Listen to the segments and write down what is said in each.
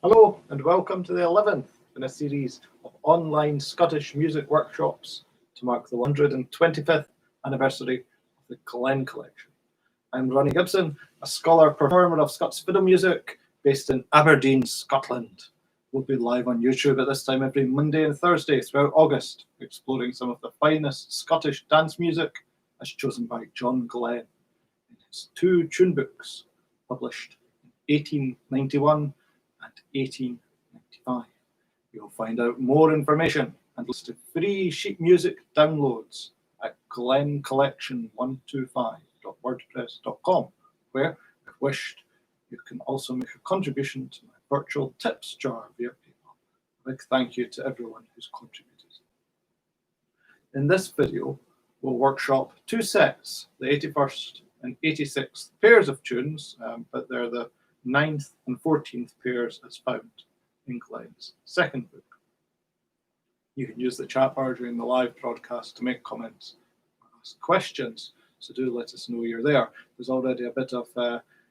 Hello and welcome to the 11th in a series of online Scottish music workshops to mark the 125th anniversary of the Glen Collection. I'm Ronnie Gibson, a scholar performer of Scots fiddle music based in Aberdeen, Scotland. We'll be live on YouTube at this time every Monday and Thursday throughout August, exploring some of the finest Scottish dance music as chosen by John Glen in his two tune books published in 1891 and 1895. You'll find out more information and listen to free sheet music downloads at glencollection125.wordpress.com, where, if wished, you can also make a contribution to my virtual tips jar via PayPal. A big thank you to everyone who's contributed. In this video, we'll workshop two sets, the 81st and 86th pairs of tunes, but they're the 9th and 14th pairs as found in Glen's second book. You can use the chat bar during the live broadcast to make comments or ask questions, so do let us know you're there. There's already a bit of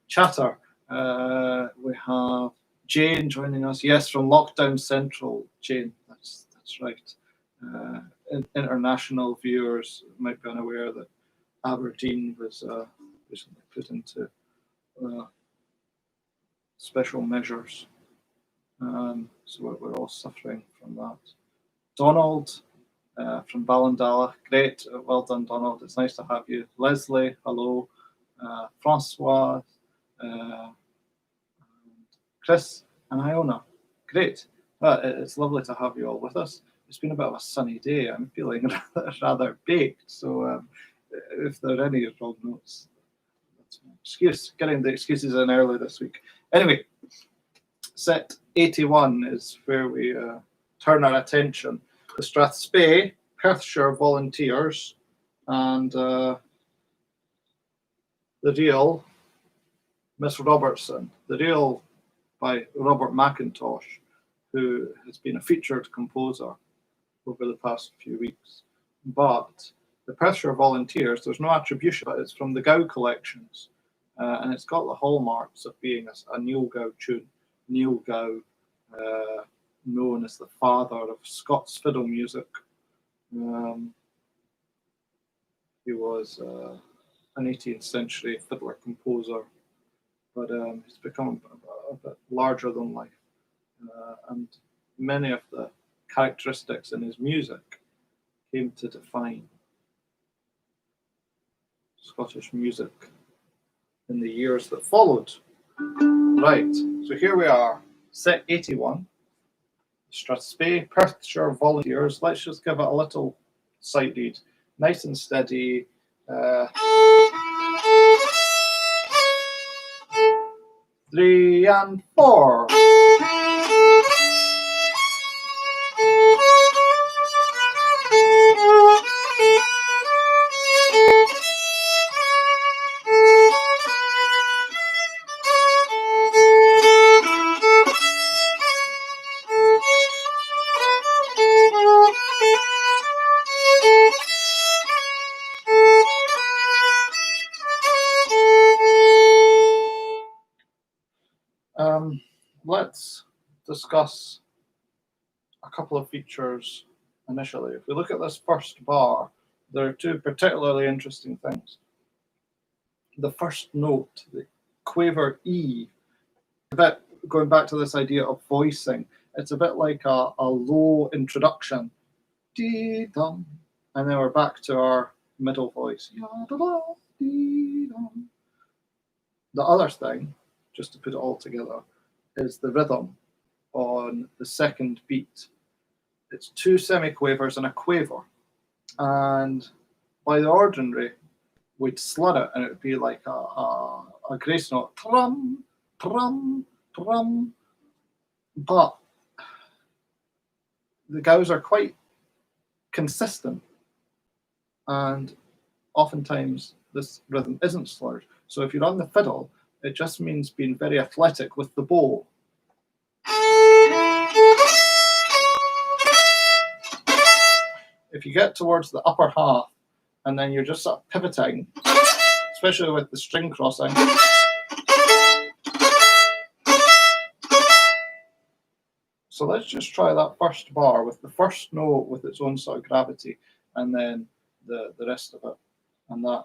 chatter. We have Jane joining us. Yes, from Lockdown Central, Jane, that's right. International viewers might be unaware that Aberdeen was recently put into special measures. So we're all suffering from that. Donald from Ballindalla, great, well done, Donald. It's nice to have you. Leslie, hello. Francois, Chris, and Iona, great. It's lovely to have you all with us. It's been a bit of a sunny day. I'm feeling rather baked, so if there are any wrong notes, that's my excuse. Getting the excuses in early this week. Anyway, set 81 is where we turn our attention. The Strathspey, Perthshire Volunteers, and the Reel, Miss Robertson. The Reel by Robert McIntosh, who has been a featured composer over the past few weeks. But the Perthshire Volunteers, there's no attribution, but it's from the Gow collections. And it's got the hallmarks of being a Neil Gow tune. Neil Gow, known as the father of Scots fiddle music. He was an 18th century fiddler composer, but he's become a bit larger than life. And many of the characteristics in his music came to define Scottish music in the years that followed. Right, so here we are, set 81, Strathspey, Perthshire Volunteers. Let's just give it a little sight read, nice and steady. 3 and 4. Let's discuss a couple of features initially. If we look at this first bar, there are two particularly interesting things. The first note, the quaver E, a bit going back to this idea of voicing, it's a bit like a low introduction. Dee-dum. And then we're back to our middle voice. Dee-dum. The other thing, just to put it all together, is the rhythm on the second beat. It's two semiquavers and a quaver. And by the ordinary, we'd slur it and it would be like a grace note. Trum, trum, trum. But the Gows are quite consistent. And oftentimes this rhythm isn't slurred. So if you're on the fiddle, it just means being very athletic with the bow. If you get towards the upper half and then you're just sort of pivoting, especially with the string crossing, So let's just try that first bar with the first note with its own sort of gravity, and then the rest of it, and that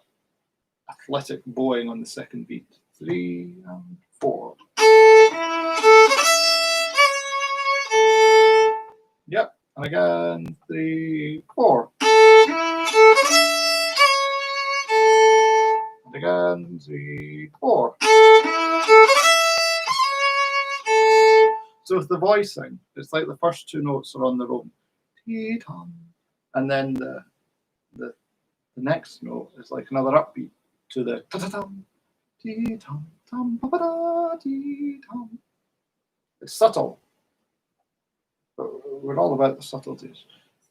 athletic bowing on the second beat. 3 and 4. Yep, and again 3, 4. And again 3, 4. So with the voicing, it's like the first two notes are on their own, and then the next note is like another upbeat to the ta-ta-tum, dee-tum, tum, ba-ba-da, dee-tum. It's subtle, but we're all about the subtleties.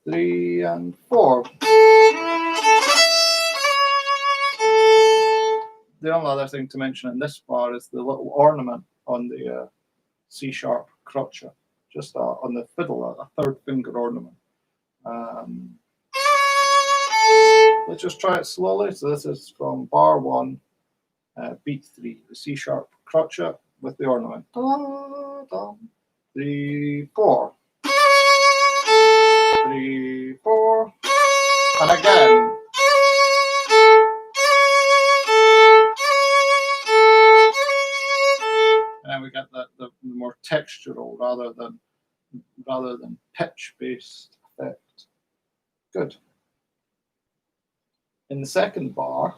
3 and 4. The only other thing to mention in this bar is the little ornament on the C sharp crotchet, just on the fiddle, a third finger ornament. Let's just try it slowly. So this is from bar 1, beat 3, the C sharp crotchet with the ornament. 3, 4. 3, 4. And again. And then we get the more textural rather than pitch-based effect. Good. In the second bar,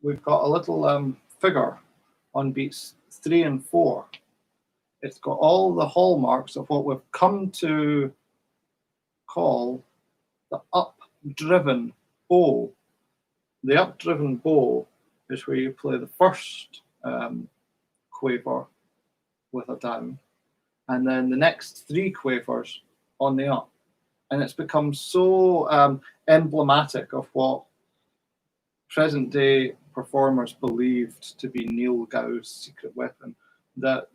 we've got a little figure on beats 3 and 4. It's got all the hallmarks of what we've come to call the up-driven bow. The up-driven bow is where you play the first quaver with a down, and then the next 3 quavers on the up. And it's become so emblematic of what present-day performers believed to be Neil Gow's secret weapon that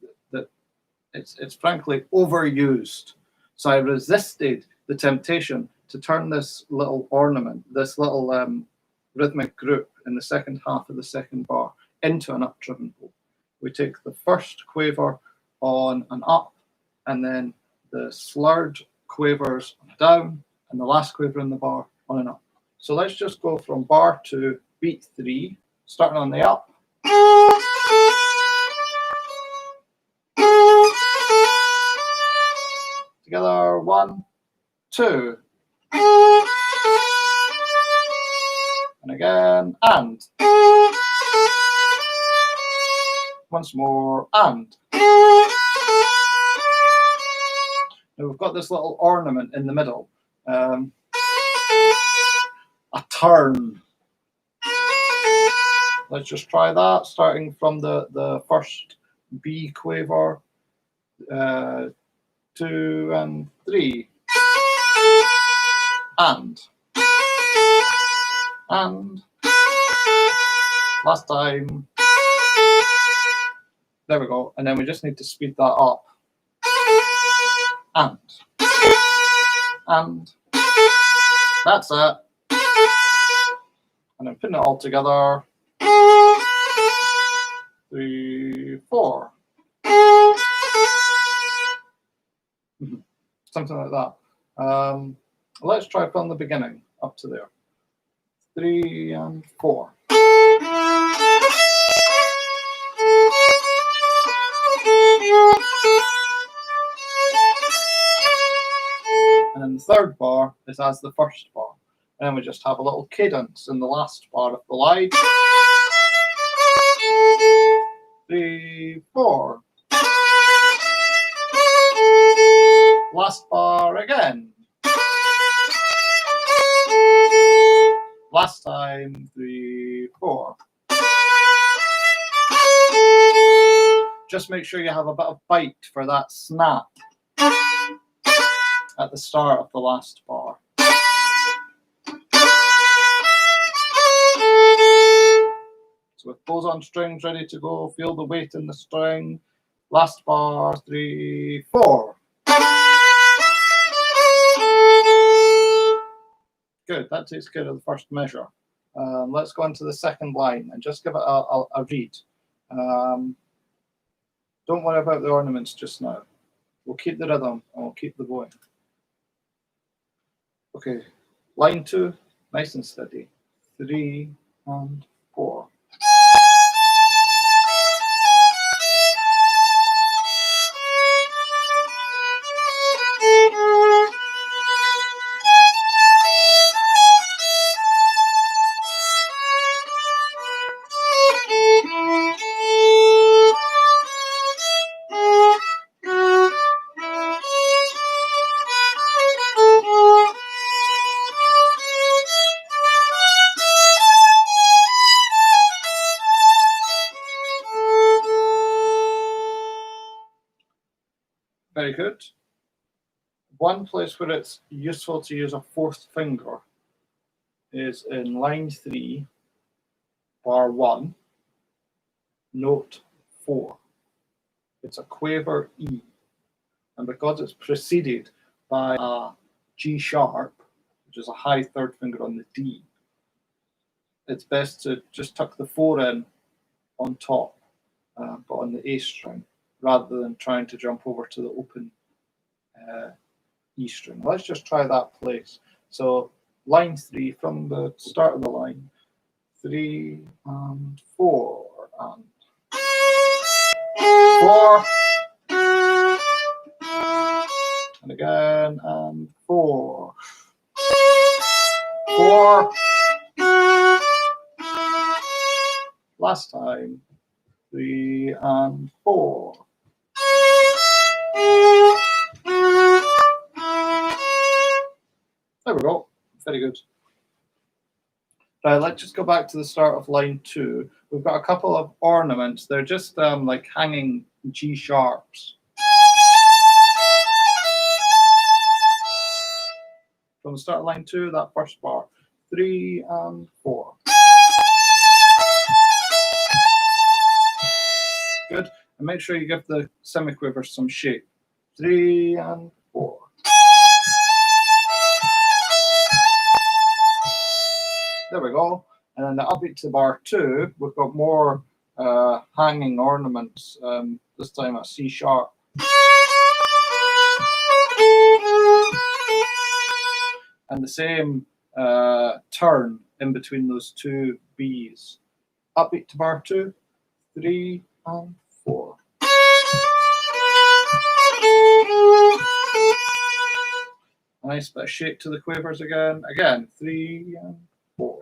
it's frankly overused. So I resisted the temptation to turn this little ornament, this little rhythmic group in the second half of the second bar into an up-driven bow. We take the first quaver on an up, and then the slurred quavers on a down, and the last quaver in the bar on an up. So let's just go from bar 2, beat 3, starting on the up. Together, 1, 2. And again, and. Once more, and. Now we've got this little ornament in the middle. A turn. Let's just try that, starting from the first B quaver, 2 and 3. And. Last time. There we go. And then we just need to speed that up. And. That's it. And then putting it all together. 3, 4. Something like that. Let's try from the beginning up to there. 3 and 4. And then the third bar is as the first bar. And then we just have a little cadence in the last bar of the line. 3, 4. Last bar again. Last time, 3, 4. Just make sure you have a bit of bite for that snap at the start of the last bar. So with bows on strings ready to go, feel the weight in the string. Last bar, 3, 4. Good, that takes care of the first measure. Let's go into the second line and just give it a read. Don't worry about the ornaments just now. We'll keep the rhythm and we'll keep the bowing. Okay, line 2, nice and steady. 3 and 4. Very good. One place where it's useful to use a 4th finger is in line 3, bar 1, note 4. It's a quaver E, and because it's preceded by a G sharp, which is a high 3rd finger on the D, it's best to just tuck the 4 in on top, but on the A string, rather than trying to jump over to the open E string. Let's just try that place. So line 3, from the start of the line, 3 and 4 and 4, and again, and 4, 4, last time, 3 and 4. There we go. Very good. Right, let's just go back to the start of line 2. We've got a couple of ornaments. They're just like hanging G sharps. From the start of line 2, that first bar, 3 and 4. Good. And make sure you give the semiquaver some shape. 3 and 4. There we go. And then the upbeat to bar 2, we've got more hanging ornaments, this time a C sharp. And the same turn in between those two Bs. Upbeat to bar 2, 3 and 4. A nice bit of shape to the quavers again. Again, 3 and 4.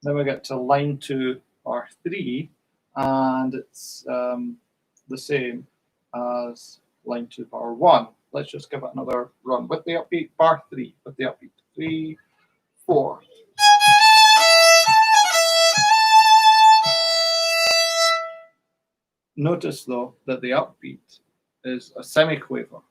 Then we get to line 2, bar 3, and it's the same as line 2, bar 1. Let's just give it another run with the upbeat, bar 3, with the upbeat, 3, 4. Notice though that the upbeat is a semiquaver.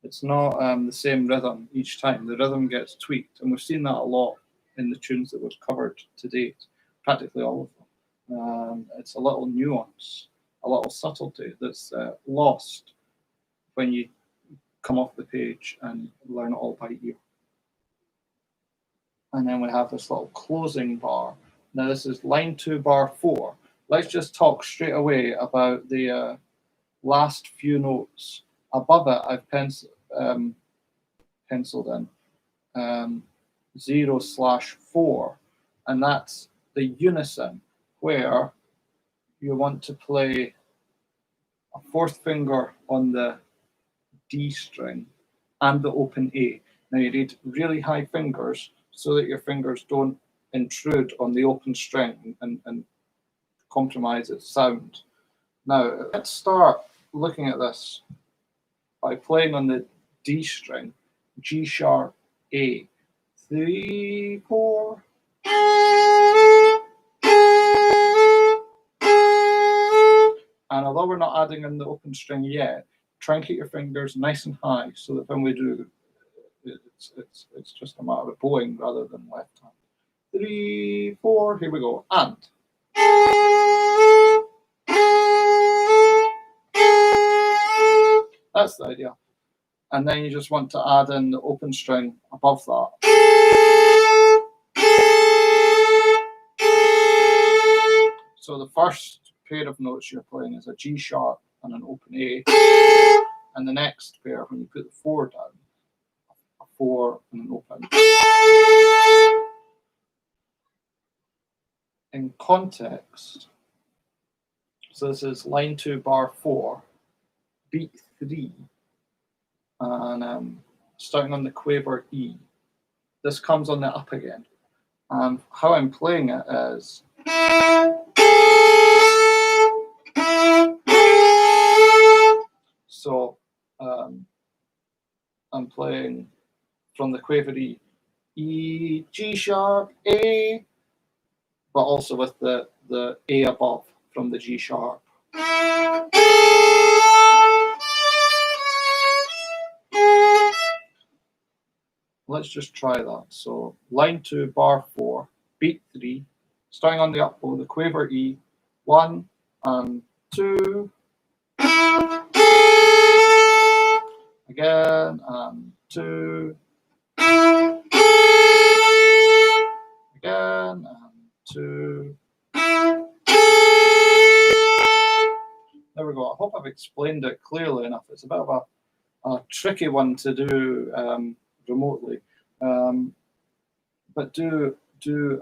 It's not the same rhythm each time. The rhythm gets tweaked, and we've seen that a lot in the tunes that we've covered to date, practically all of them. It's a little nuance, a little subtlety that's lost when you come off the page and learn it all by ear. And then we have this little closing bar. Now this is line 2, bar 4. Let's just talk straight away about the last few notes. Above it, I've penciled in 0/4, and that's the unison, where you want to play a 4th finger on the D string and the open A. Now you need really high fingers so that your fingers don't intrude on the open string and compromise its sound. Now let's start looking at this by playing on the D string, G sharp A, 3, 4. And although we're not adding in the open string yet, try and keep your fingers nice and high so that when we do, it's just a matter of bowing rather than left hand. 3, 4, here we go, and. That's the idea. And then you just want to add in the open string above that. So the first pair of notes you're playing is a G sharp and an open A, and the next pair, when you put the 4 down, a 4 and an open. In context, so this is line 2, bar 4, beat 3, and starting on the quaver E. This comes on the up again. How I'm playing it is so I'm playing from the quaver E, G sharp, A, but also with the A above from the G sharp. Let's just try that. So line 2, bar 4, beat 3, starting on the up bow, the quaver E, 1 and 2, again, and 2, again, and 2. There we go. I hope I've explained it clearly enough. It's a bit of a tricky one to do remotely, but do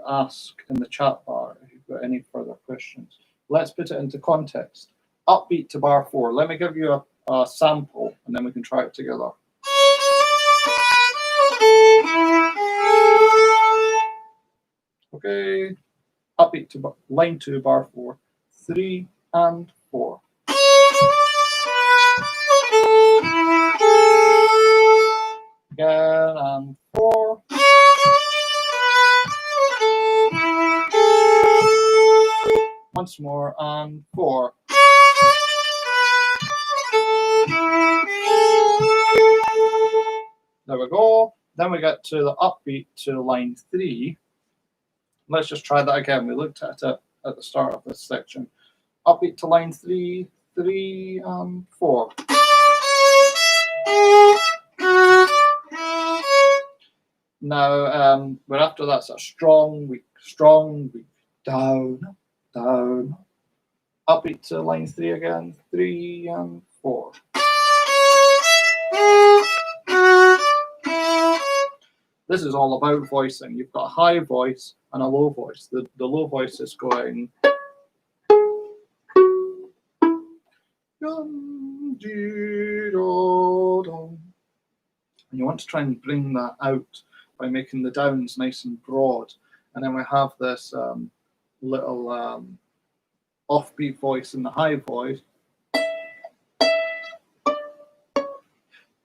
ask in the chat bar if you've got any further questions. Let's put it into context. Upbeat to bar 4. Let me give you a sample, and then we can try it together. Okay, upbeat to line 2, bar 4, 3 and 4. Again, and 4. Once more, and 4. There we go. Then we get to the upbeat to line 3. Let's just try that again. We looked at it at the start of this section. Upbeat to line 3, 3 and 4. Now we're after that's a strong, weak, down, down. Upbeat to line 3 again, 3 and 4. This is all about voicing. You've got a high voice and a low voice. The low voice is going. And you want to try and bring that out by making the downs nice and broad. And then we have this little offbeat voice in the high voice.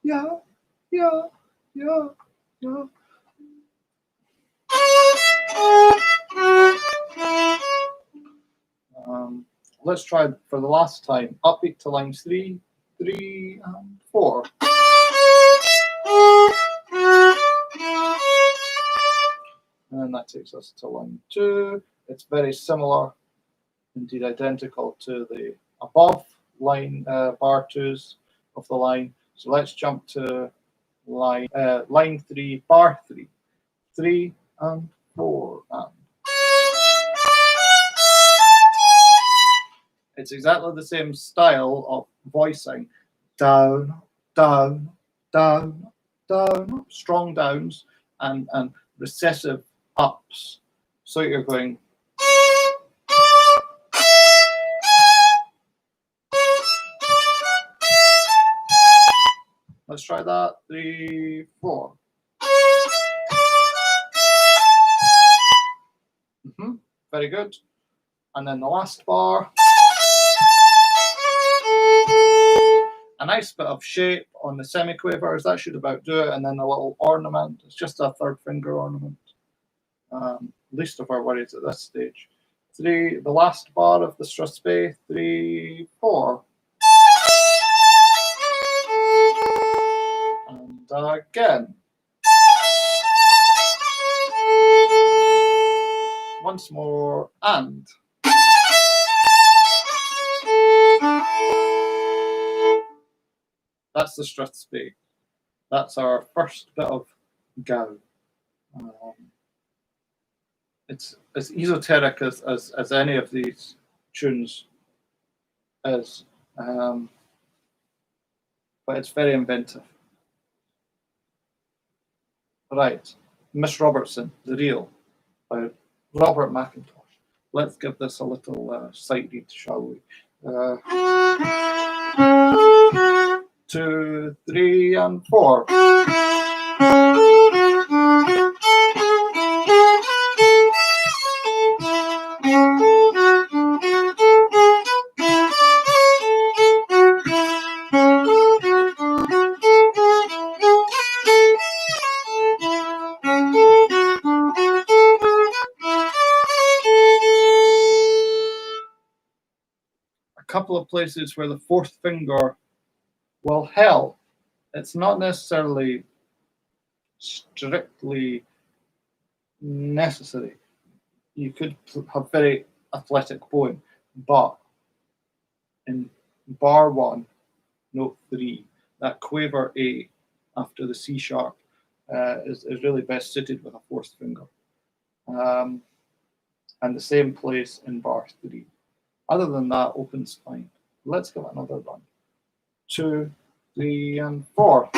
Yeah, yeah, yeah, yeah. Let's try for the last time. Upbeat to lines 3, 3 and 4. And then that takes us to line 2. It's very similar, indeed identical to the above line bar 2s of the line. So let's jump to line 3, bar 3. 3 and 4 and. It's exactly the same style of voicing. Down, down, down, down, strong downs and recessive ups. So you're going. Let's try that. 3, 4. Very good. And then the last bar. A nice bit of shape on the semiquavers. That should about do it. And then a little ornament. It's just a third finger ornament. Least of our worries at this stage. 3, the last bar of the strathspey. 3, 4. And again. Once more, and. That's the strathspey. That's our first bit of gow. It's as esoteric as any of these tunes is, but it's very inventive. Right, Miss Robertson, The Real, by Robert McIntosh. Let's give this a little sight read, shall we? 2, 3, and 4. A couple of places where the fourth finger will help. It's not necessarily strictly necessary. You could have very athletic bowing, but in bar 1, note 3, that quaver A after the C sharp is really best suited with a fourth finger. And the same place in bar 3. Other than that, open's fine. Let's give it another run. 2, 3, and 4.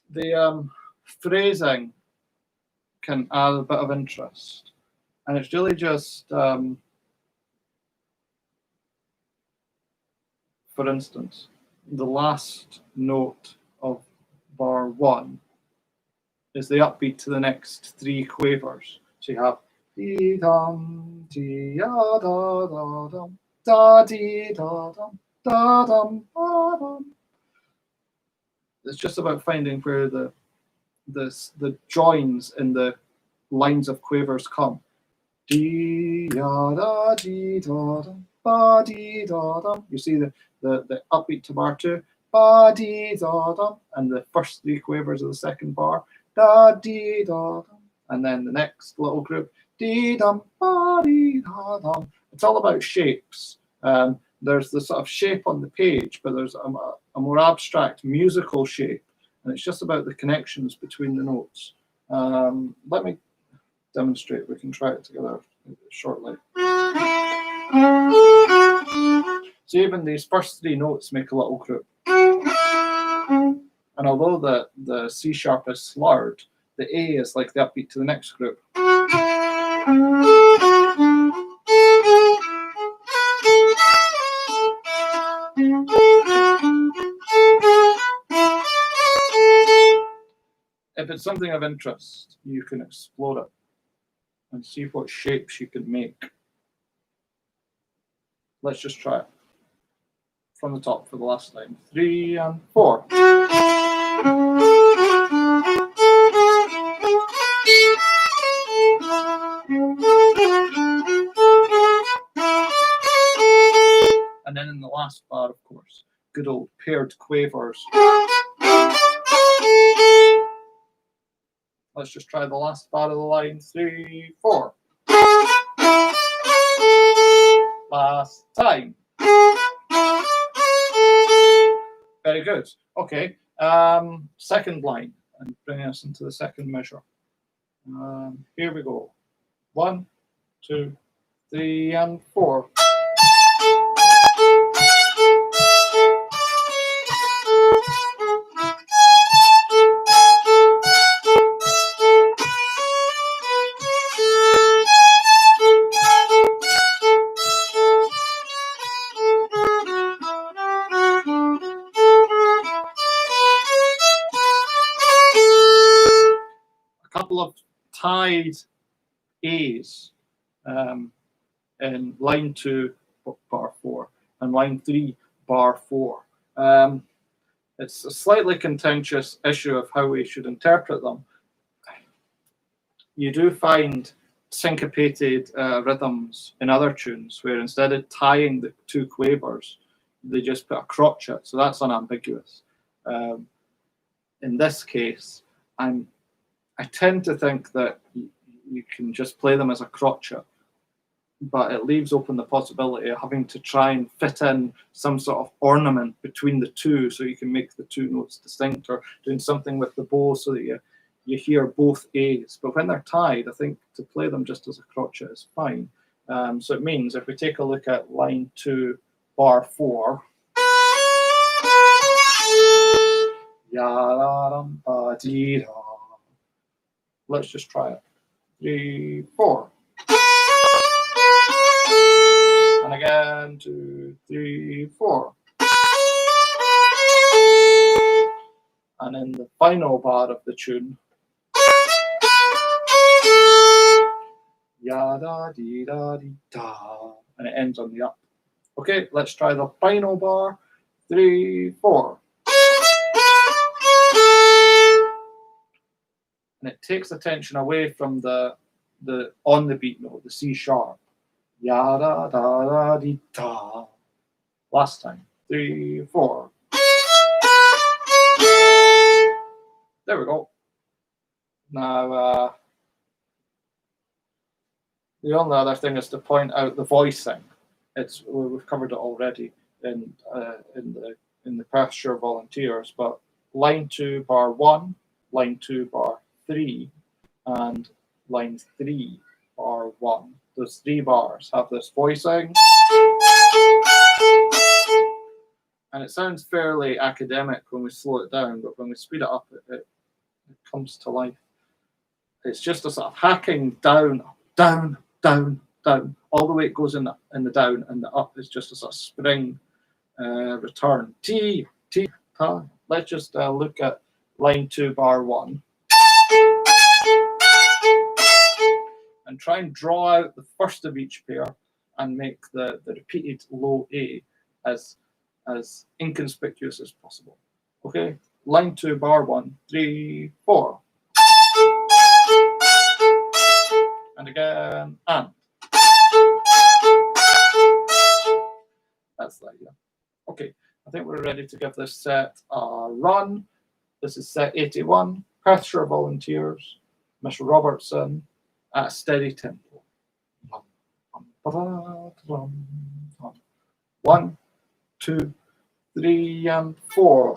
The phrasing can add a bit of interest, and it's really just, for instance, the last note of bar 1 is the upbeat to the next 3 quavers. So you have dee dum, dee da da da dum, da dee da dum, da dum, da dum. It's just about finding where the joins in the lines of quavers come. Dee da da dee da dum, ba dee da dum. You see the upbeat to bar 2, ba dee da dum, and the first 3 quavers of the second bar, da dee da dum, and then the next little group, dee dum, ba dee da dum. It's all about shapes. There's the sort of shape on the page, but there's a more abstract musical shape, and it's just about the connections between the notes. Let me demonstrate. We can try it together shortly. So even these first 3 notes make a little group. And although the C sharp is slurred, the A is like the upbeat to the next group. If it's something of interest, you can explore it and see what shapes you can make. Let's just try it from the top for the last time. 3 and 4. And then in the last bar, of course, good old paired quavers. Let's just try the last bar of the line. 3, 4. Last time. Very good. Okay. Second line, and bringing us into the second measure. Here we go. 1, 2, 3, and 4. Of tied A's in line 2, bar 4, and line 3, bar 4. It's a slightly contentious issue of how we should interpret them. You do find syncopated rhythms in other tunes where instead of tying the 2 quavers, they just put a crotchet, so that's unambiguous. In this case, I'm I tend to think that you can just play them as a crotchet, but it leaves open the possibility of having to try and fit in some sort of ornament between the two so you can make the two notes distinct, or doing something with the bow so that you hear both A's. But when they're tied, I think to play them just as a crotchet is fine. So it means if we take a look at line 2, bar 4, let's just try it. 3, 4. And again, 2, 3, 4. And in the final bar of the tune, ya da dee da dee da, and it ends on the up. Okay, let's try the final bar. 3, 4. And it takes attention away from the on the beat note, the C sharp. Ya da da da dee da. Last time. 3, 4. There we go. Now, the only other thing is to point out the voicing. We've covered it already in the Perthshire Volunteers, but line 2, bar 1, line 2, bar 3, and line 3, bar 1. Those 3 bars have this voicing. And it sounds fairly academic when we slow it down, but when we speed it up, it comes to life. It's just a sort of hacking down, down, down, down. All the way it goes in the down, and the up is just a sort of spring return. T, T, ta. Let's just look at line 2, bar 1. And try and draw out the first of each pair and make the repeated low A as inconspicuous as possible. Okay, line 2, bar 1, 3, 4. And again, and. That's that, yeah. Okay, I think we're ready to give this set a run. This is set 81, Perthshire Volunteers, Miss Robertson, at a steady tempo. 1, 2, 3, and 4.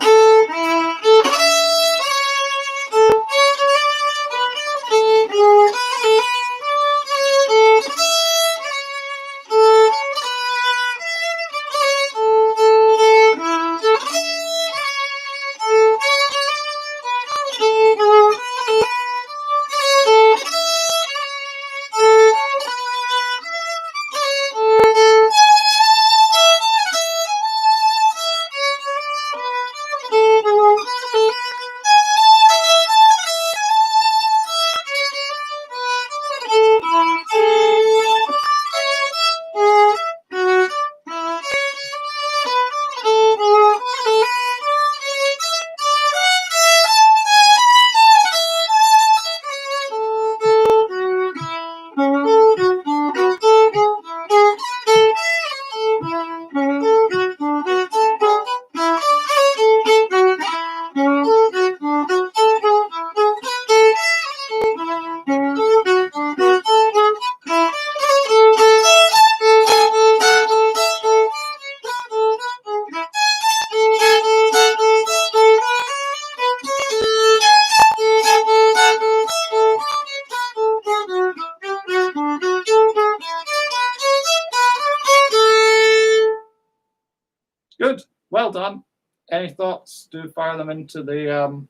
Good, well done. Any thoughts? Do fire them into the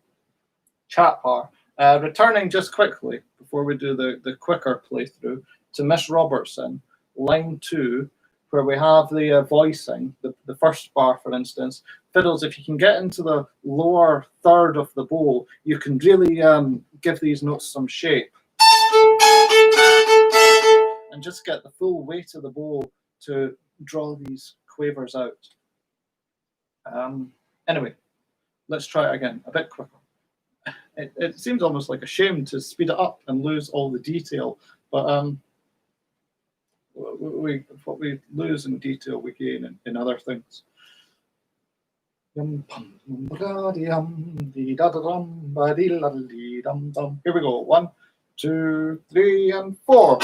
chat bar. Returning just quickly before we do the quicker playthrough to Miss Robertson, line 2, where we have the voicing, the first bar, for instance. Fiddles, if you can get into the lower third of the bow, you can really give these notes some shape. And just get the full weight of the bow to draw these quavers out. Anyway, let's try it again, a bit quicker. It seems almost like a shame to speed it up and lose all the detail, but what we lose in detail, we gain in other things. dee dum dum. Here we go. 1, 2, 3, and 4.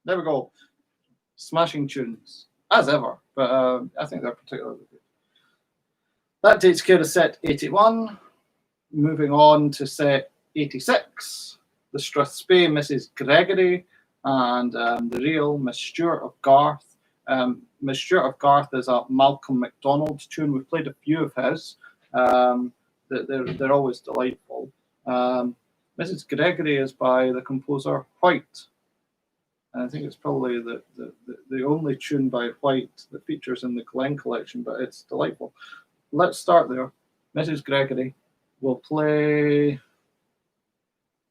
There we go. Smashing tunes, as ever, but I think they're particularly good. That takes care of set 81. Moving on to set 86. The Strathspey Mrs. Gregory and the real Miss Stewart of Garth. Miss Stewart of Garth is a Malcolm MacDonald tune. We've played a few of his. They're always delightful. Mrs. Gregory is by the composer White. And I think it's probably the only tune by White that features in the Glen Collection, but it's delightful. Let's start there. Mrs. Gregory will play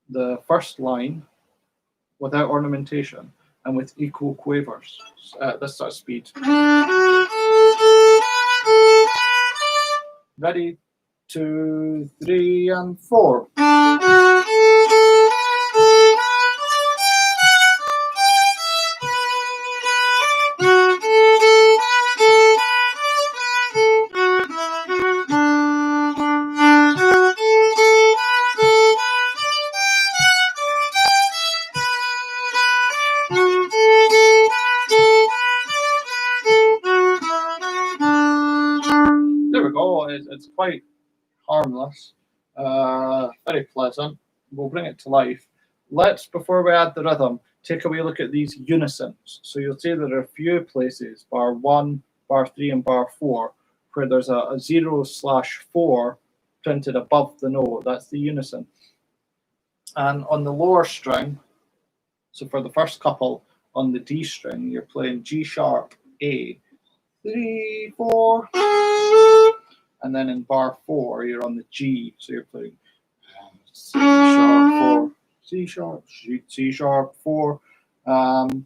the first line without ornamentation and with equal quavers at this sort of speed. Ready, 2, 3, and 4. There we go. It's quite harmless, very pleasant. We'll bring it to life. Let's, before we add the rhythm, take a wee look at these unisons. So you'll see there are a few places, bar 1, bar 3, and bar 4, where there's a 0/4 printed above the note. That's the unison. And on the lower string, so for the first couple on the D string, you're playing G sharp A, 3, 4. And then in bar 4, you're on the G, so you're playing C sharp 4, C sharp, C sharp 4, and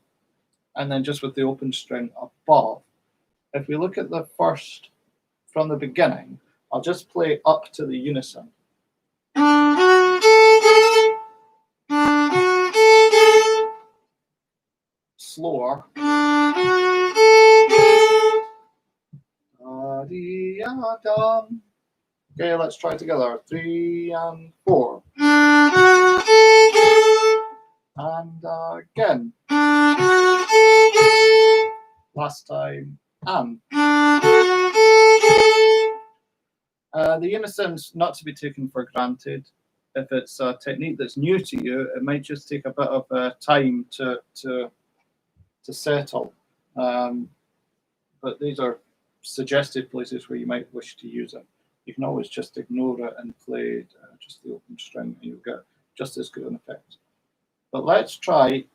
then just with the open string above. If we look at the first from the beginning, I'll just play up to the unison. Slower. Okay, let's try it together. 3 and 4. And again. Last time. And. The unison's not to be taken for granted. If it's a technique that's new to you, it might just take a bit of time to settle. But these are suggested places where you might wish to use it. You can always just ignore it and play just the open string, and you'll get just as good an effect. But let's try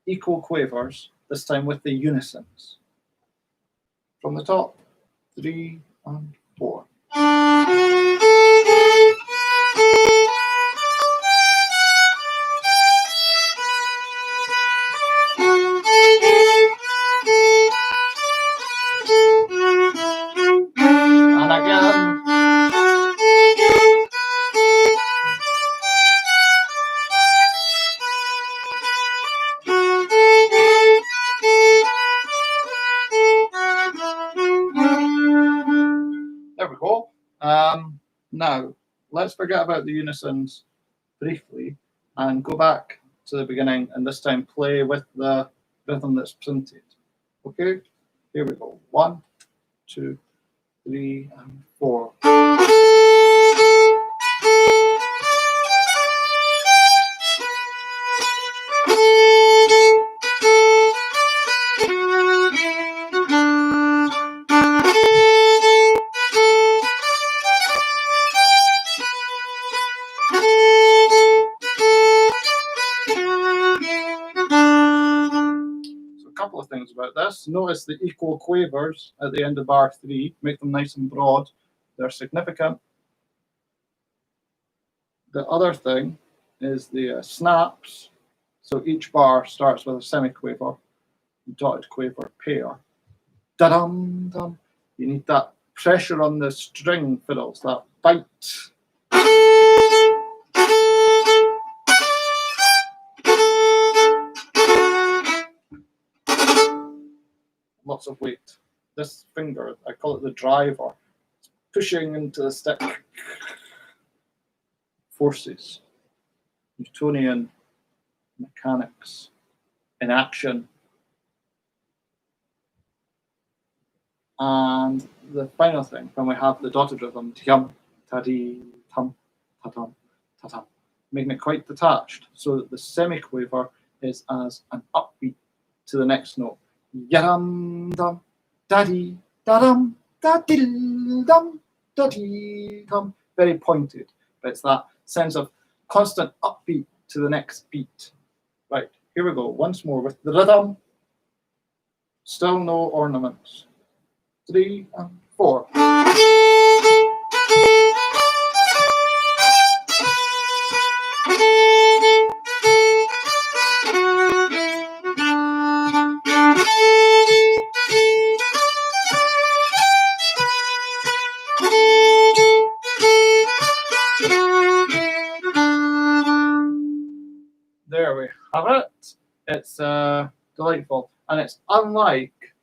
equal quavers, this time with the unisons. From the top, 3 and 4. And again. There we go. Now, let's forget about the unisons briefly and go back to the beginning, and this time play with the rhythm that's printed. Okay, here we go. 1, 2, 3, and 4. Couple of things about this. Notice the equal quavers at the end of bar 3. Make them nice and broad. They're significant. The other thing is the snaps. So each bar starts with a semiquaver, dotted quaver pair. Da-dum, dum. You need that pressure on the string fiddles, that bite. Lots of weight. This finger, I call it the driver, it's pushing into the stick. Forces, Newtonian mechanics in action. And the final thing, when we have the dotted rhythm, yum, ta-dee, tum, ta-tum, ta-tum, making it quite detached, so that the semiquaver is as an upbeat to the next note. Yadam dum, da-dee, da-dum, da-diddle dum, da-dee dum. Very pointed, but it's that sense of constant upbeat to the next beat. Right, here we go. Once more with the rhythm. Still no ornaments. 3 and 4. There we have it. It's delightful, and it's unlike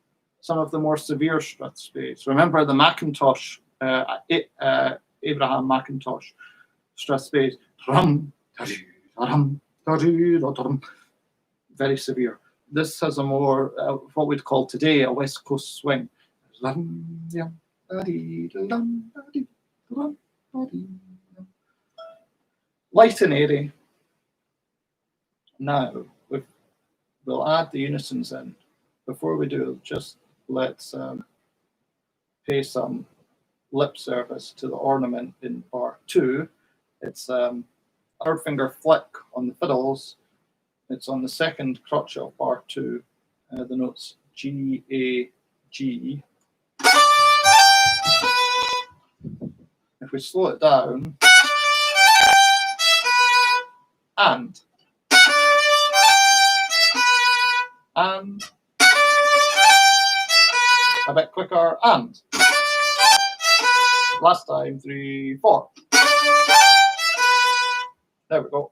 some of the more severe Strathspeys. Remember the Macintosh, Abraham Macintosh Strathspeys, very severe. This has a more, what we'd call today, a West Coast swing. Light and airy. Now, we'll add the unisons in. Before we do, just let's pay some lip service to the ornament in bar 2. It's third finger flick on the fiddles. It's on the second crotch of bar 2. The notes G, A, G. If we slow it down, and a bit quicker, and last time, 3, 4. There we go.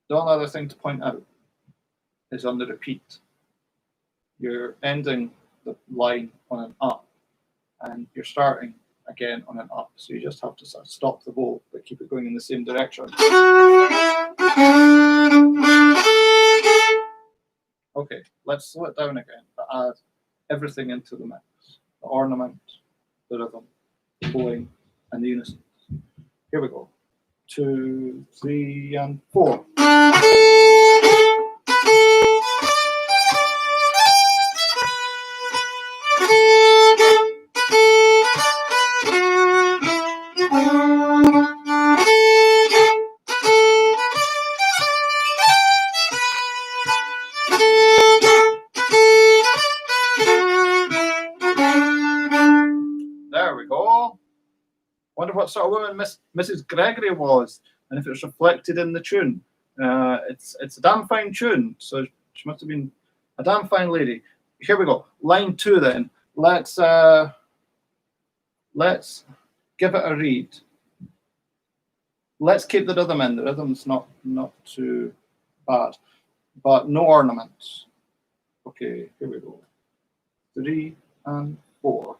The only other thing to point out is on the repeat. You're ending the line on an up, and you're starting again on an up. So you just have to sort of stop the bow, but keep it going in the same direction. Okay, let's slow it down again, but add everything into the mix. The ornament, the rhythm, the bowing, and the unisons. Here we go. 2, 3, and 4. There we go. Wonder what sort of woman Mrs. Gregory was, and if it's reflected in the tune. It's a damn fine tune, so she must have been a damn fine lady. Here we go. Line 2 then. Let's give it a read. Let's keep the rhythm in. The rhythm's not too bad, but no ornaments. Okay, here we go. 3 and 4.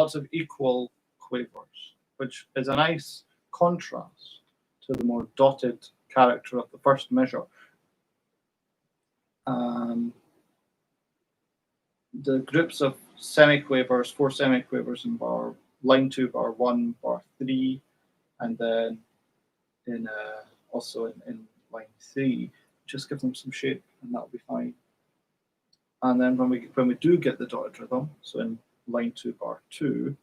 lots of equal quavers, which is a nice contrast to the more dotted character of the first measure. The groups of semiquavers, 4 semiquavers in bar line 2, bar 1, bar 3, and then in also in line 3, just give them some shape, and that'll be fine. And then when we do get the dotted rhythm, so in line 2, bar 2,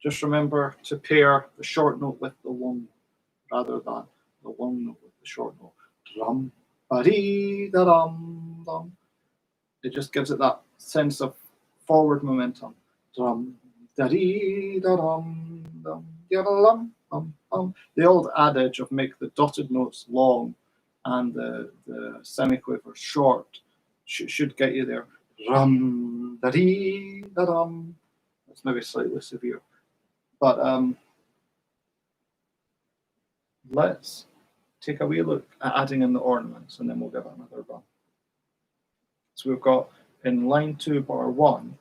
just remember to pair the short note with the long note, rather than the long note with the short note. Drum, ba-dee, da-dum, dum. It just gives it that sense of forward momentum. Drum, da-dee, da-dum, dum, da-dum, dum, dum. The old adage of make the dotted notes long and the semiquavers short should get you there. Rum, da-dee, da-dum. That's maybe slightly severe. But let's take a wee look at adding in the ornaments, and then we'll give it another run. So we've got in line 2, bar 1,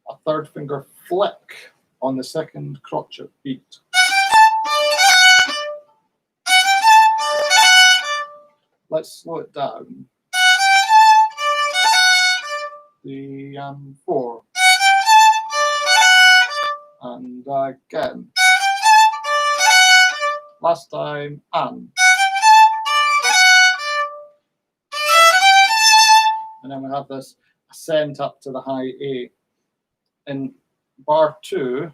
a third finger flick on the second crotchet beat. Let's slow it down. 3 and 4. And again. Last time, and. And then we have this ascent up to the high A. In bar 2,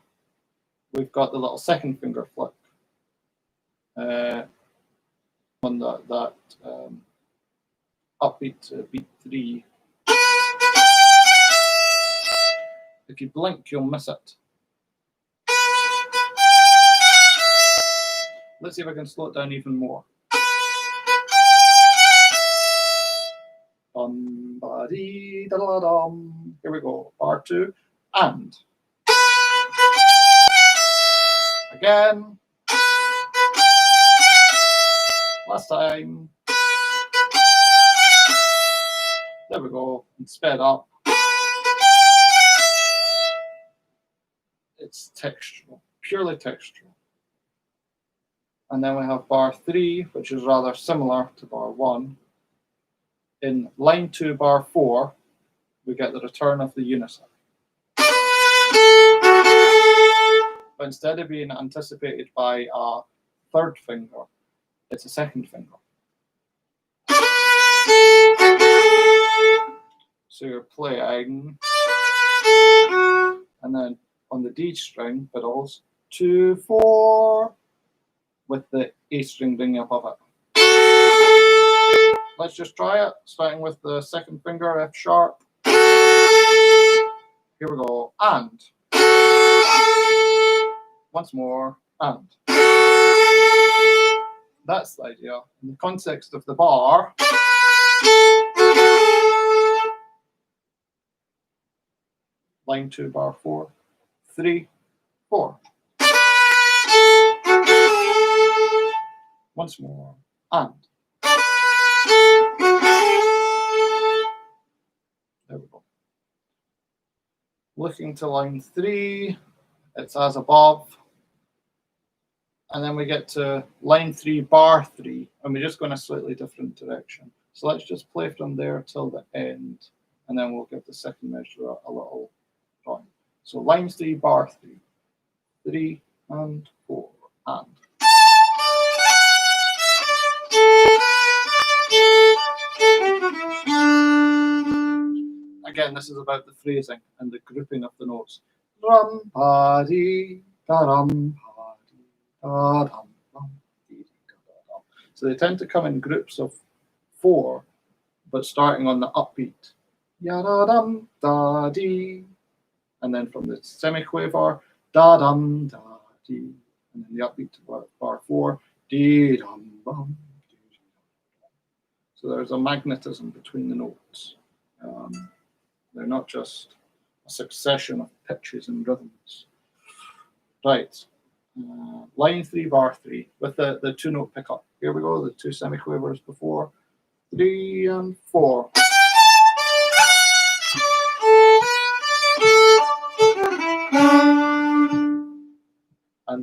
we've got the little second finger flick. On that upbeat to beat 3. If you blink, you'll miss it. Let's see if I can slow it down even more. Dum-ba-dee-da-da-dum. Here we go. Bar 2, and. Again. Last time. There we go. And sped up. It's textural, purely textural. And then we have bar 3, which is rather similar to bar 1. In line 2, bar 4, we get the return of the unison. But instead of being anticipated by a third finger, it's a second finger. So you're playing, and then on the D string fiddles, 2, 4, with the A string bringing above it. Let's just try it, starting with the second finger, F sharp. Here we go, and. Once more, and. That's the idea. In the context of the bar, line 2, bar 4, 3, 4. Once more, and. There we go. Looking to line 3, it's as above. And then we get to line 3, bar 3, and we're just going a slightly different direction. So let's just play from there till the end, and then we'll give the second measure a little drawing. So line 3, bar 3, 3 and 4, and. Again, this is about the phrasing and the grouping of the notes. Rum, ba, dee, da, dum, ba, dee, da, dum, dum, dee, da, da, dum. So they tend to come in groups of 4, but starting on the upbeat. Ya, da, dum, da, dee. And then from the semiquaver, da, dum, da, dee. And then the upbeat to bar 4, dee, dum, bum, dee, dum. So there's a magnetism between the notes. They're not just a succession of pitches and rhythms. Right. Line 3, bar 3, with the 2-note pickup. Here we go, the 2 semiquavers before. 3 and 4.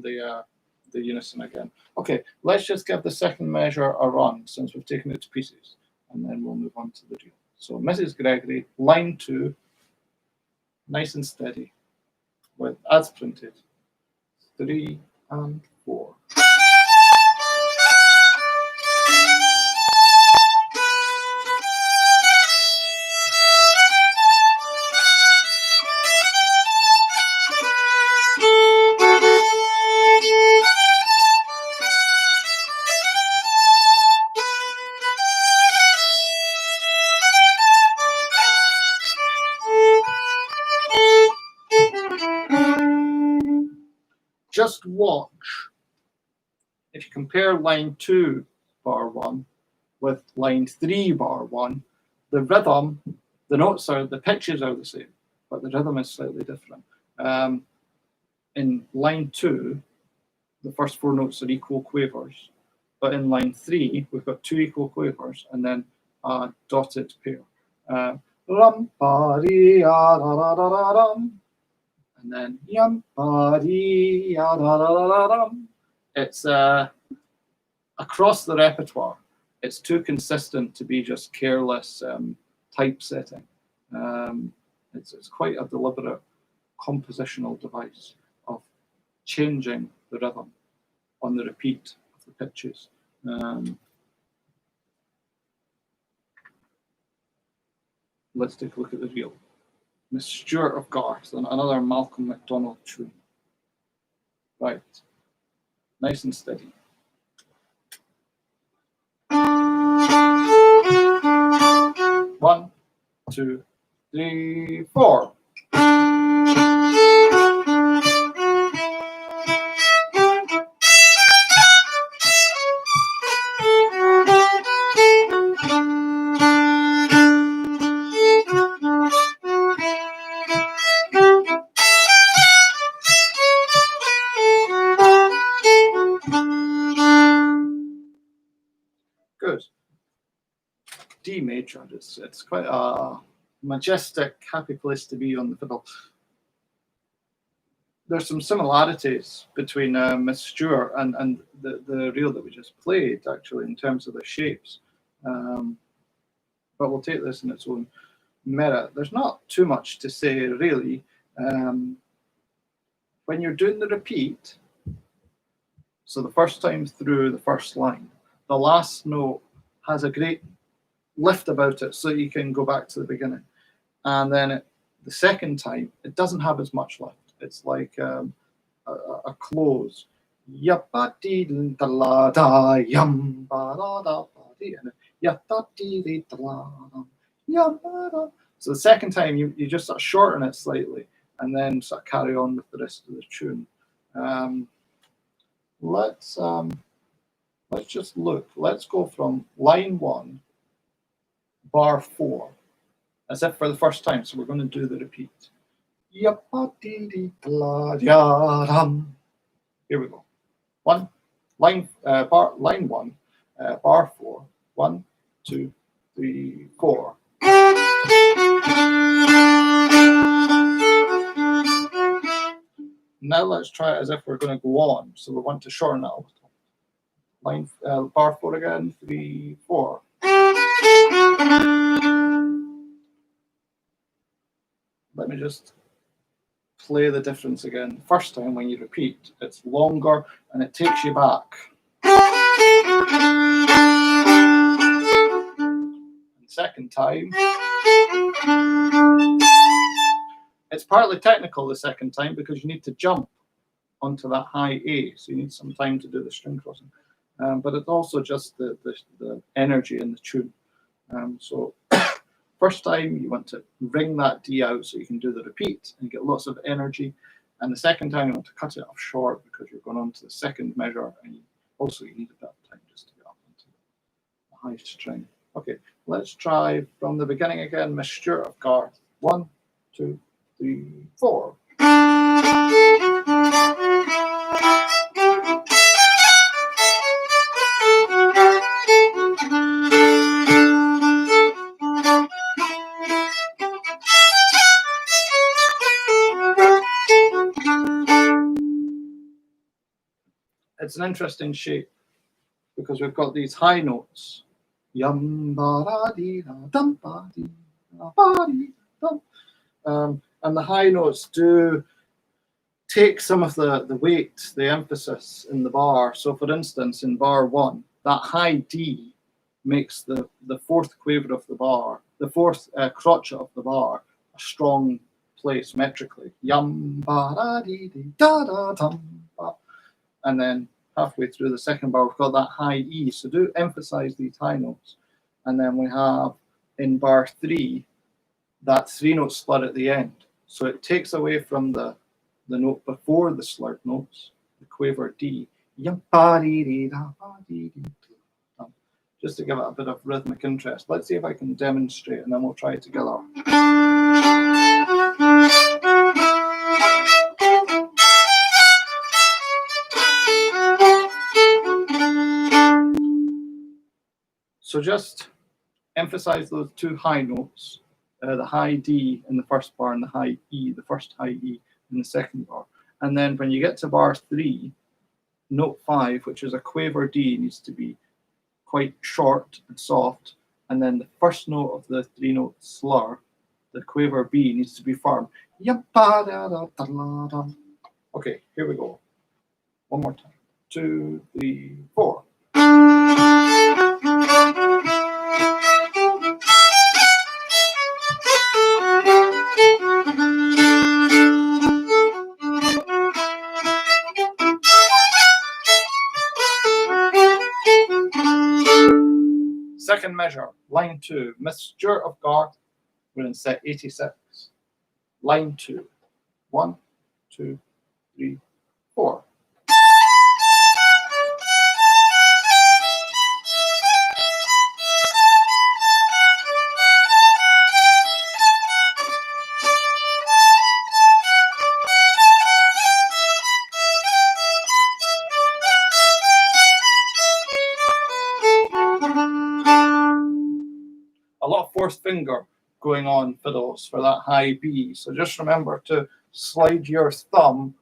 the unison again. Okay, let's just give the second measure a run since we've taken it to pieces, and then we'll move on to the drill. So Mrs. Gregory, line 2, nice and steady, with as printed, 3 and 4. Just watch. If you compare line 2 bar 1 with line 3 bar 1, the rhythm, the notes are, the pitches are the same, but the rhythm is slightly different. In line 2, the first 4 notes are equal quavers, but in line 3, we've got 2 equal quavers and then a dotted pair. Rum, ba, dee, ah, da, da, da, da, dum. And then yum, ba, dee, ah, da, da, da, da, dum. It's across the repertoire. It's too consistent to be just careless typesetting. It's quite a deliberate compositional device of changing the rhythm on the repeat of the pitches. Let's take a look at the reel. Miss Stewart of Garth, and another Malcolm MacDonald tune. Right, nice and steady. 1, 2, 3, 4. Good. D major, it's quite a majestic, happy place to be on the fiddle. There's some similarities between Miss Stewart and the reel that we just played, actually, in terms of the shapes. But we'll take this in its own merit. There's not too much to say, really. When you're doing the repeat, so the first time through the first line, the last note has a great lift about it, so you can go back to the beginning. And then the second time, it doesn't have as much lift. It's like a close. So the second time, you just sort of shorten it slightly and then sort of carry on with the rest of the tune. Let's just look. Let's go from line 1, bar 4, as if for the first time. So we're going to do the repeat. Here we go. Line 1, bar 4. 1, 2, 3, 4. Now let's try it as if we're going to go on. So we want to shorten it a little. Line bar 4 again. 3, 4. Let me just play the difference again. First time when you repeat, it's longer and it takes you back. And second time, it's partly technical the second time because you need to jump onto that high A, so you need some time to do the string crossing. But it's also just the energy in the tune. So first time you want to wring that D out so you can do the repeat and get lots of energy. And the second time you want to cut it off short because you're going on to the second measure, and you need a bit of time just to get up into the high string. Okay, let's try from the beginning again. Miss Stewart of Garth. 1, 2, 3, 4. it's an interesting shape because we've got these high notes. Yum ba da dee da dum ba dee da ba dee dum. And the high notes do take some of the weight, the emphasis in the bar. So for instance, in bar 1, that high D makes the fourth quaver of the bar, the fourth crotchet of the bar, a strong place metrically. Yum ba da dee dee da da dum ba. And then halfway through the second bar, we've got that high E. So do emphasize these high notes. And then we have in bar 3 that 3-note slur at the end. So it takes away from the note before the slurred notes, the quaver D. Just to give it a bit of rhythmic interest. Let's see if I can demonstrate, and then we'll try it together. So just emphasize those two high notes, the high D in the first bar and the high E, the first high E in the second bar. And then when you get to bar 3, note 5, which is a quaver D, needs to be quite short and soft. And then the first note of the 3-note slur, the quaver B, needs to be firm. Okay, here we go. One more time. 2, 3, 4. Second measure, line 2. Miss Stewart of Garth, we're in set 86. Line 2. 1, 2, 3, 4. A lot of fourth finger going on fiddles for that high B. So just remember to slide your thumb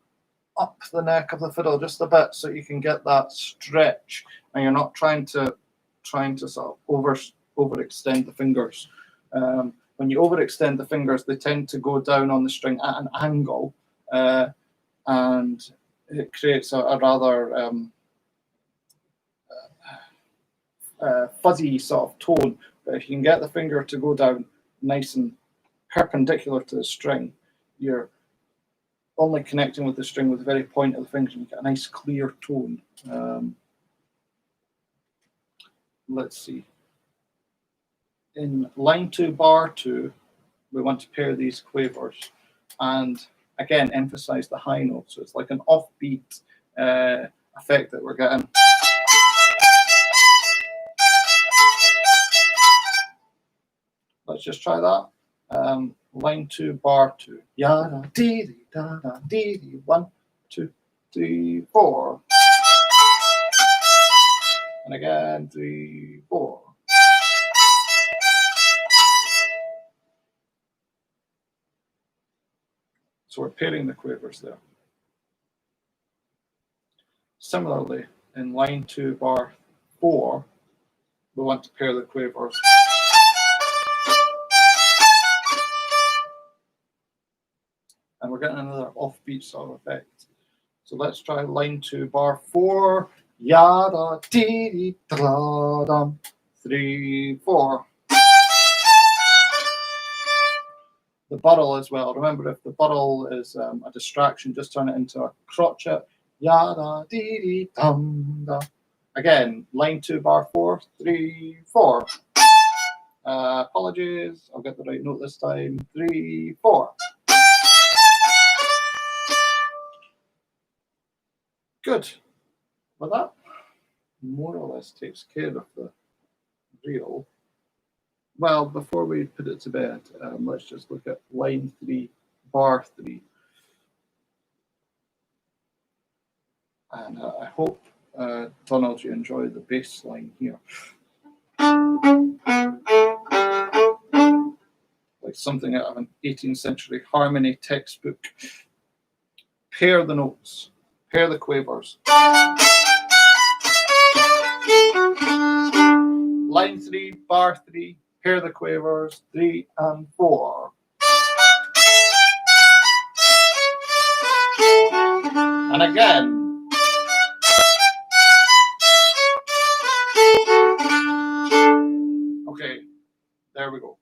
up the neck of the fiddle just a bit so you can get that stretch, and you're not trying to sort of overextend the fingers. When you overextend the fingers, they tend to go down on the string at an angle, and it creates a rather fuzzy sort of tone. But if you can get the finger to go down nice and perpendicular to the string, you're only connecting with the string with the very point of the finger, and you get a nice clear tone. Let's see. In line 2, bar 2, we want to pair these quavers, and again emphasize the high note. So it's like an offbeat effect that we're getting. Let's just try that. Line 2, bar 2. Yada dee dee da da dee dee. 1, 2, 3, 4. And again, 3, 4. So we're pairing the quavers there. Similarly, in line 2, bar 4, we want to pair the quavers. And we're getting another offbeat sort of effect. So let's try line 2, bar 4. Yada dee dee da dum. 3, 4. The burl as well. Remember, if the burl is a distraction, just turn it into a crotchet. Yada dee dee dum da. Again, line 2, bar 4. 3, 4. Apologies, I'll get the right note this time. 3, 4. Good. Well, that more or less takes care of the reel. Well, before we put it to bed, let's just look at line 3, bar 3. And I hope, Donald, you enjoy the bass line here. Like something out of an 18th century harmony textbook. Pair the notes, pair the quavers. line 3, bar 3, pair the quavers, 3 and 4. And again. Okay, there we go.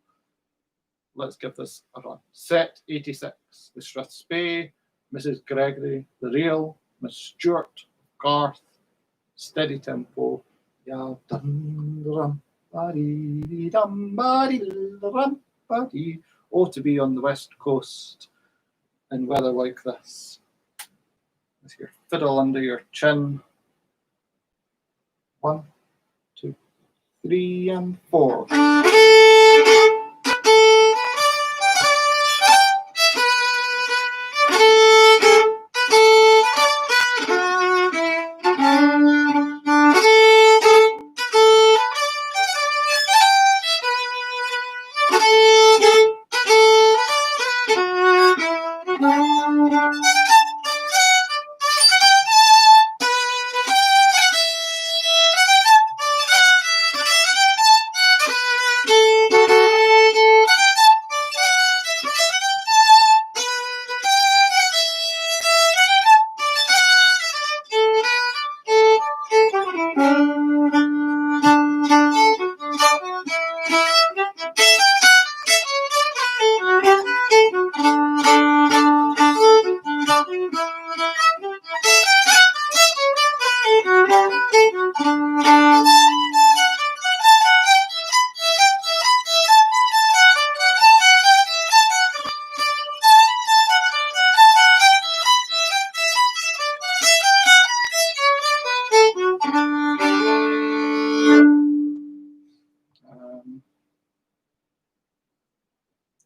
Let's give this a run. Set 86, the Strathspey, Mrs. Gregory, the Real, Miss Stewart, Garth, steady tempo. Ya dum dum ba-dee dum ba-dee dum ba-dee. Oh, to be on the west coast in weather like this, with your fiddle under your chin. 1, 2, 3 and 4.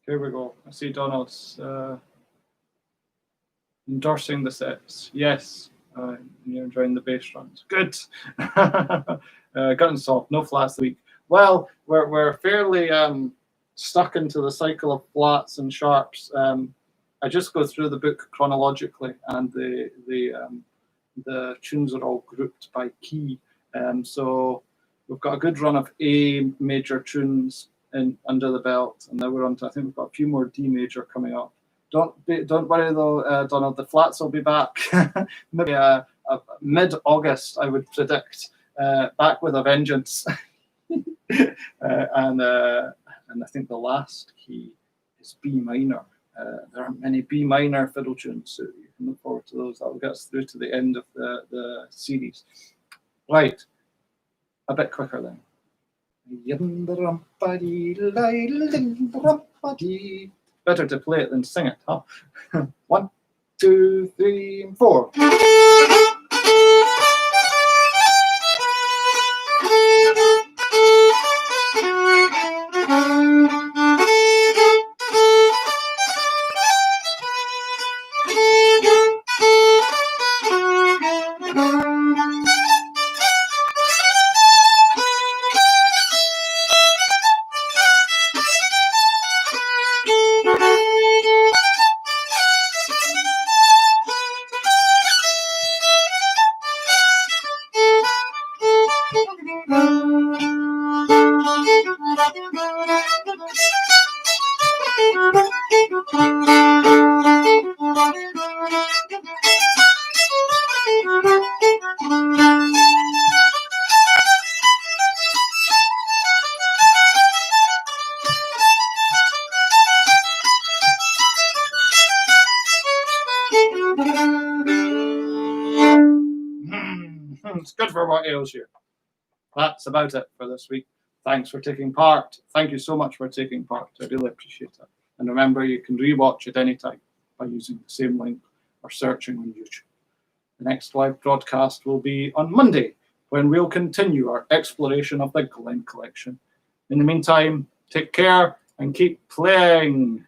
Here we go. I see Donald's endorsing the sets. Yes, you're enjoying the bass runs. Good. Gotten soft. No flats this week. Well, we're fairly stuck into the cycle of flats and sharps. I just go through the book chronologically, and the tunes are all grouped by key. So we've got a good run of A major tunes under the belt, and now we're on to, I think we've got a few more D major coming up. Don't worry though, Donald, the flats will be back. Maybe mid-August, I would predict, back with a vengeance. And I think the last key is B minor. There aren't many B minor fiddle tunes, so you can look forward to those. That will get us through to the end of the series. Right, a bit quicker then. Better to play it than sing it, huh? 1, 2, 3, and 4. It's good for what ails you. That's about it for this week. Thanks for taking part. Thank you so much for taking part. I really appreciate it. And remember, you can rewatch at any time by using the same link or searching on YouTube. The next live broadcast will be on Monday, when we'll continue our exploration of the Glen Collection. In the meantime, take care and keep playing.